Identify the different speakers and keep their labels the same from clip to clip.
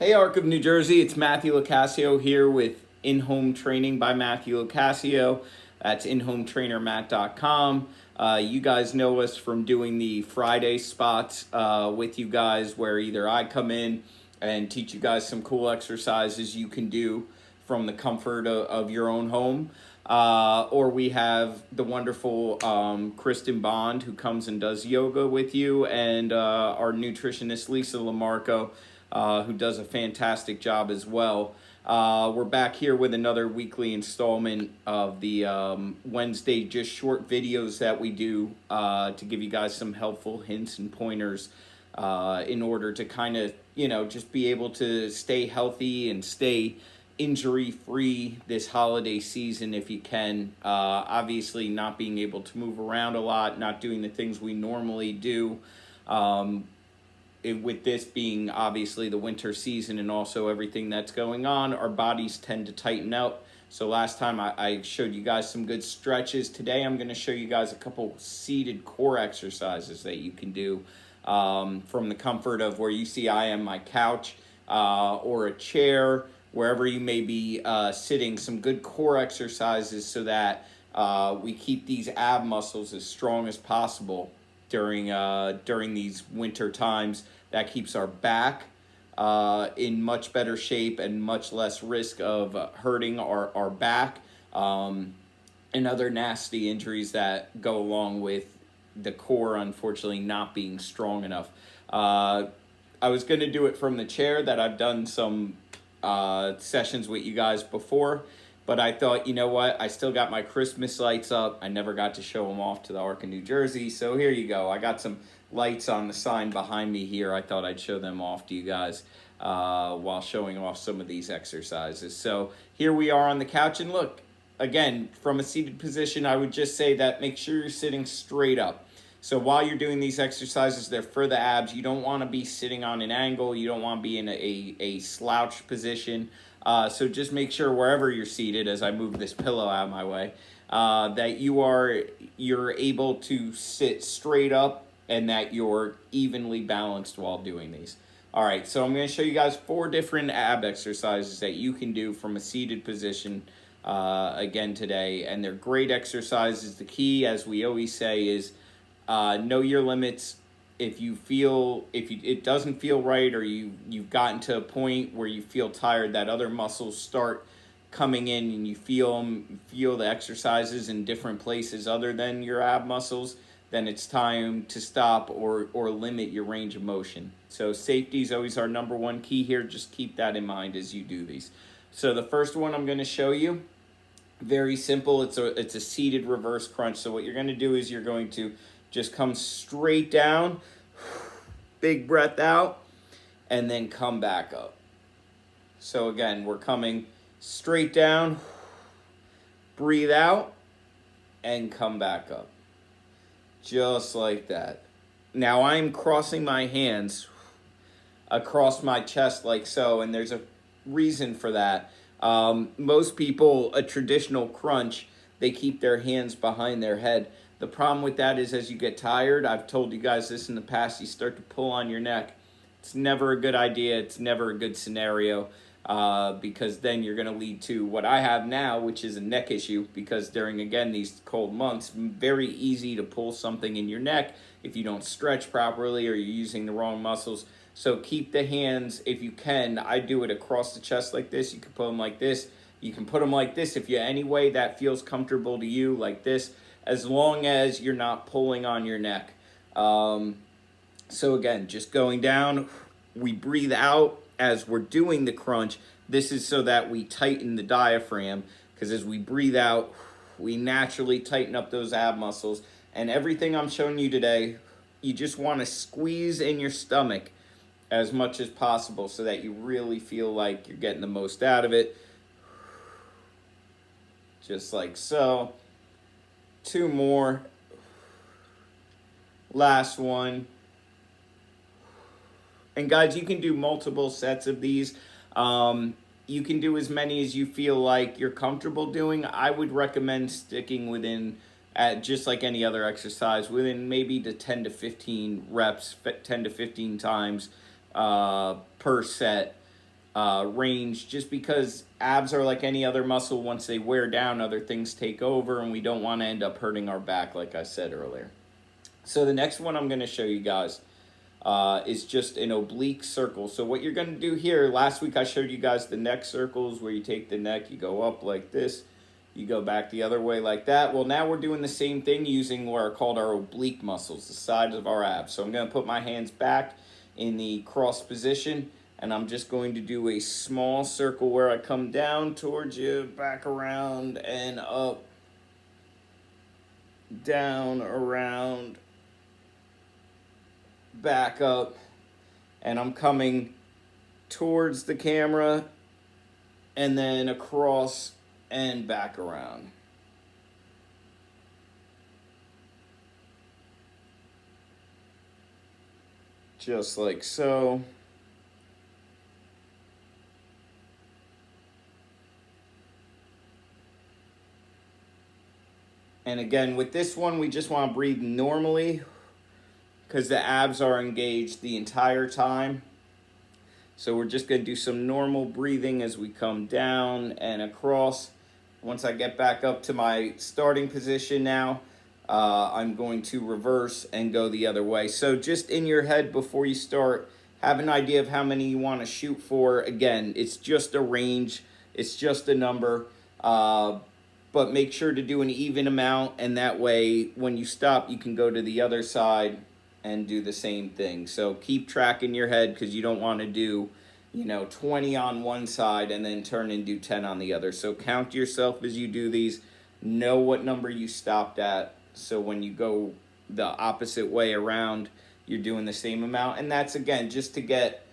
Speaker 1: Hey, Arc of New Jersey, it's Matthew Locascio here with In-Home Training by Matthew Locascio. That's inhometrainermatt.com. You guys know us from doing the Friday spots with you guys where either I come in and teach you guys some cool exercises you can do from the comfort of your own home. Or we have the wonderful Kristen Bond who comes and does yoga with you, and our nutritionist Lisa Lamarco, who does a fantastic job as well. We're back here with another weekly installment of the Wednesday just short videos that we do to give you guys some helpful hints and pointers in order to kind of, just be able to stay healthy and stay injury-free this holiday season if you can. Obviously not being able to move around a lot, not doing the things we normally do. With this being obviously the winter season and also everything that's going on, our bodies tend to tighten up. So last time I showed you guys some good stretches. Today I'm going to show you guys a couple seated core exercises that you can do from the comfort of where you see I am, my couch or a chair, wherever you may be sitting. Some good core exercises so that we keep these ab muscles as strong as possible during these winter times. That keeps our back in much better shape and much less risk of hurting our back and other nasty injuries that go along with the core unfortunately not being strong enough. I was going to do it from the chair. That I've done some sessions with you guys before, but I thought, you know what, I still got my Christmas lights up. I never got to show them off to the Arc of New Jersey, so here you go. I got some lights on the sign behind me here. I thought I'd show them off to you guys while showing off some of these exercises. So here we are on the couch, and look, again, from a seated position, I would just say that make sure you're sitting straight up. So while you're doing these exercises, they're for the abs. You don't want to be sitting on an angle. You don't want to be in a slouched position. So just make sure wherever you're seated, as I move this pillow out of my way, that you're able to sit straight up and that you're evenly balanced while doing these. All right, so I'm going to show you guys 4 different ab exercises that you can do from a seated position again today, and they're great exercises. The key, as we always say, is know your limits. If it doesn't feel right, or you've gotten to a point where you feel tired, that other muscles start coming in and you feel the exercises in different places other than your ab muscles, then it's time to stop or limit your range of motion. So safety is always our number one key here. Just keep that in mind as you do these. So the first one I'm going to show you, very simple. It's a seated reverse crunch. So what you're going to do is you're going to just come straight down, big breath out, and then come back up. So again, we're coming straight down, breathe out, and come back up. Just like that. Now I'm crossing my hands across my chest like so, and there's a reason for that. Most people, a traditional crunch, they keep their hands behind their head. The problem with that is as you get tired, I've told you guys this in the past, you start to pull on your neck. It's never a good idea. It's never a good scenario because then you're going to lead to what I have now, which is a neck issue, because during, again, these cold months, very easy to pull something in your neck if you don't stretch properly or you're using the wrong muscles. So keep the hands, if you can. I do it across the chest like this. You can put them like this. You can put them like this if you any way that feels comfortable to you, like this, as long as you're not pulling on your neck. So again, just going down, we breathe out as we're doing the crunch. This is so that we tighten the diaphragm, because as we breathe out, we naturally tighten up those ab muscles. And everything I'm showing you today, you just want to squeeze in your stomach as much as possible so that you really feel like you're getting the most out of it. Just like so. 2 more. Last one. And guys, you can do multiple sets of these. You can do as many as you feel like you're comfortable doing. I would recommend sticking within, just like any other exercise, within maybe the 10 to 15 reps, 10 to 15 times per set. range, just because abs are like any other muscle. Once they wear down, other things take over, and we don't want to end up hurting our back, like I said earlier. So the next one I'm going to show you guys is just an oblique circle. So what you're going to do here, last week I showed you guys the neck circles, where you take the neck, you go up like this, you go back the other way like that. Well, now we're doing the same thing using what are called our oblique muscles, the sides of our abs. So I'm going to put my hands back in the cross position, and I'm just going to do a small circle where I come down towards you, back around and up, down, around, back up, and I'm coming towards the camera and then across and back around. Just like so. And again, with this one, we just want to breathe normally, because the abs are engaged the entire time. So we're just going to do some normal breathing as we come down and across. Once I get back up to my starting position now, I'm going to reverse and go the other way. So just in your head before you start, have an idea of how many you want to shoot for. Again, it's just a range. It's just a number. But make sure to do an even amount, and that way when you stop, you can go to the other side and do the same thing. So keep track in your head, because you don't want to do 20 on one side and then turn and do 10 on the other. So count yourself as you do these. Know what number you stopped at, so when you go the opposite way around, you're doing the same amount. And that's, again, just to get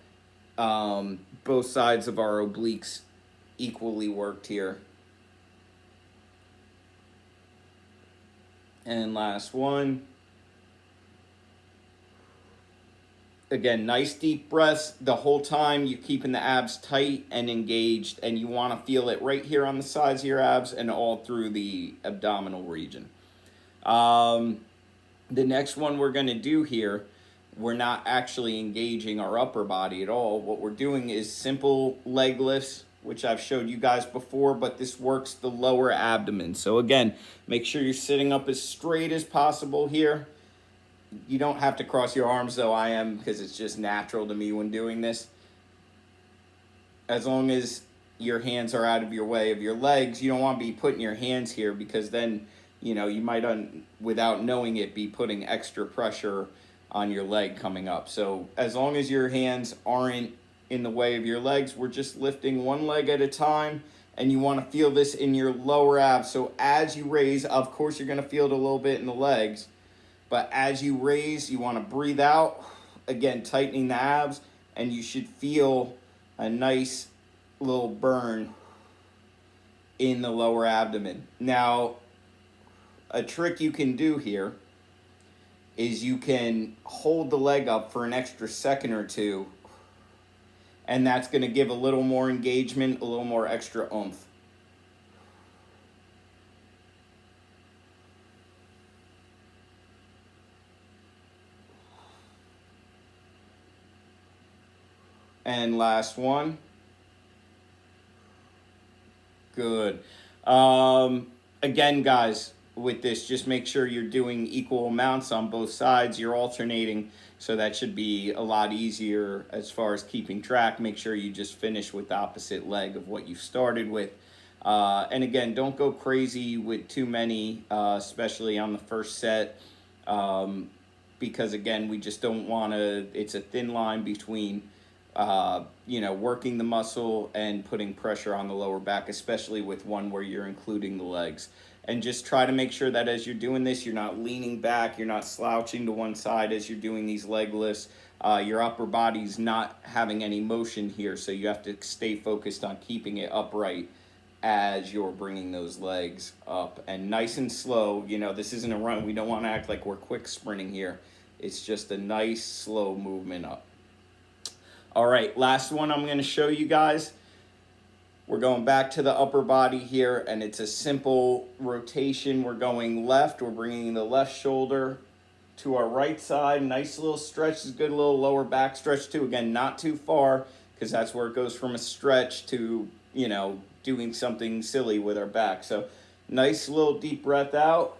Speaker 1: both sides of our obliques equally worked here. And last one. Again, nice deep breaths the whole time. You're keeping the abs tight and engaged, and you want to feel it right here on the sides of your abs and all through the abdominal region. The next one we're going to do here, we're not actually engaging our upper body at all. What we're doing is simple leg lifts, which I've showed you guys before, but this works the lower abdomen. So again, make sure you're sitting up as straight as possible here. You don't have to cross your arms, though. I am, because it's just natural to me when doing this. As long as your hands are out of your way of your legs, you don't want to be putting your hands here, because then, you might, without knowing it, be putting extra pressure on your leg coming up. So as long as your hands aren't in the way of your legs, we're just lifting one leg at a time, and you want to feel this in your lower abs. So as you raise, of course you're going to feel it a little bit in the legs, but as you raise, you want to breathe out, again tightening the abs, and you should feel a nice little burn in the lower abdomen. Now, a trick you can do here is you can hold the leg up for an extra second or two, and that's going to give a little more engagement, a little more extra oomph. And last one. Good. Again, guys, with this, just make sure you're doing equal amounts on both sides. You're alternating, so that should be a lot easier as far as keeping track. Make sure you just finish with the opposite leg of what you started with. And again, don't go crazy with too many, especially on the first set, because again, we just don't want to, it's a thin line between working the muscle and putting pressure on the lower back, especially with one where you're including the legs. And just try to make sure that as you're doing this, you're not leaning back, you're not slouching to one side as you're doing these leg lifts. Your upper body's not having any motion here, so you have to stay focused on keeping it upright as you're bringing those legs up. And nice and slow, this isn't a run. We don't want to act like we're quick sprinting here. It's just a nice, slow movement up. All right, last one I'm going to show you guys. We're going back to the upper body here, and it's a simple rotation. We're going left. We're bringing the left shoulder to our right side. Nice little stretch is good. A little lower back stretch too. Again, not too far, because that's where it goes from a stretch to, you know, doing something silly with our back. So nice little deep breath out.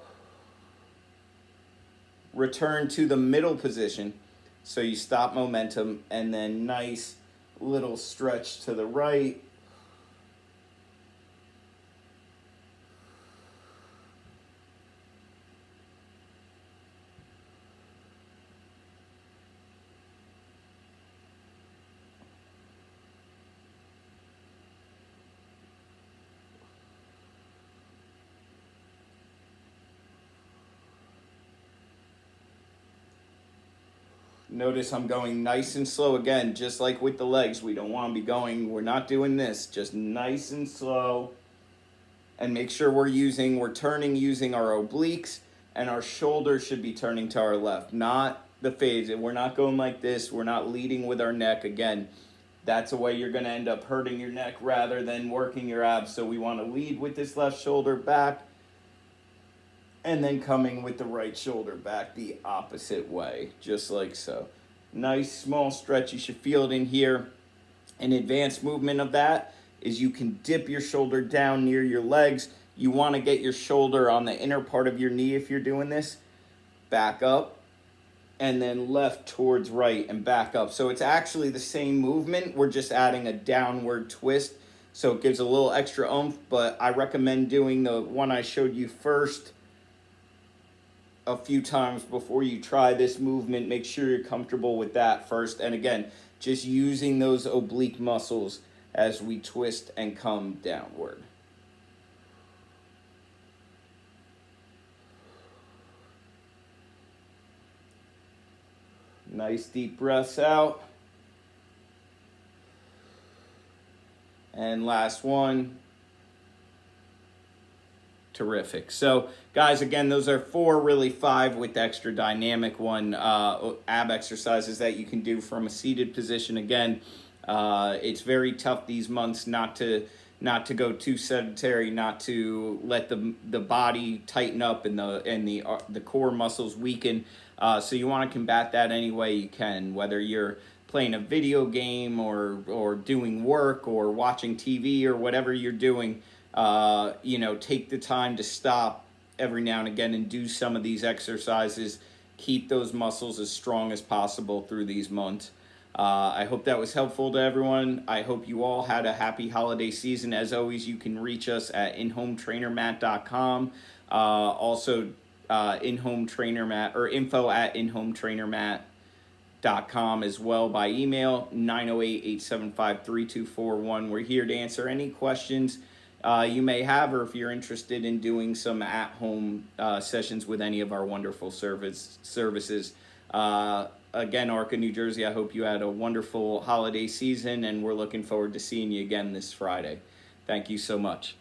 Speaker 1: Return to the middle position. So you stop momentum, and then nice little stretch to the right. Notice I'm going nice and slow again, just like with the legs. We don't want to be going, we're not doing this, just nice and slow. And make sure we're turning using our obliques, and our shoulders should be turning to our left, not the fades. We're not going like this, we're not leading with our neck. Again, that's a way you're going to end up hurting your neck rather than working your abs. So we want to lead with this left shoulder back, and then coming with the right shoulder back the opposite way, just like so. Nice small stretch. You should feel it in here. An advanced movement of that is you can dip your shoulder down near your legs. You want to get your shoulder on the inner part of your knee if you're doing this. Back up, and then left towards right and back up. So it's actually the same movement. We're just adding a downward twist. So it gives a little extra oomph, but I recommend doing the one I showed you first a few times before you try this movement. Make sure you're comfortable with that first. And again, just using those oblique muscles as we twist and come downward. Nice deep breaths out. And last one. Terrific. So guys, again, those are 4, really 5 with the extra dynamic one ab exercises that you can do from a seated position. Again, it's very tough these months not to go too sedentary, not to let the body tighten up and the core muscles weaken. So you want to combat that any way you can, whether you're playing a video game or doing work or watching TV or whatever you're doing. You know, take the time to stop every now and again and do some of these exercises. Keep those muscles as strong as possible through these months. I hope that was helpful to everyone. I hope you all had a happy holiday season. As always, you can reach us at inhometrainermat.com. Also, inhometrainermat or info@inhometrainermat.com as well by email, 908-875-3241. We're here to answer any questions you may have, or if you're interested in doing some at-home sessions with any of our wonderful services. Again, Arca, New Jersey, I hope you had a wonderful holiday season, and we're looking forward to seeing you again this Friday. Thank you so much.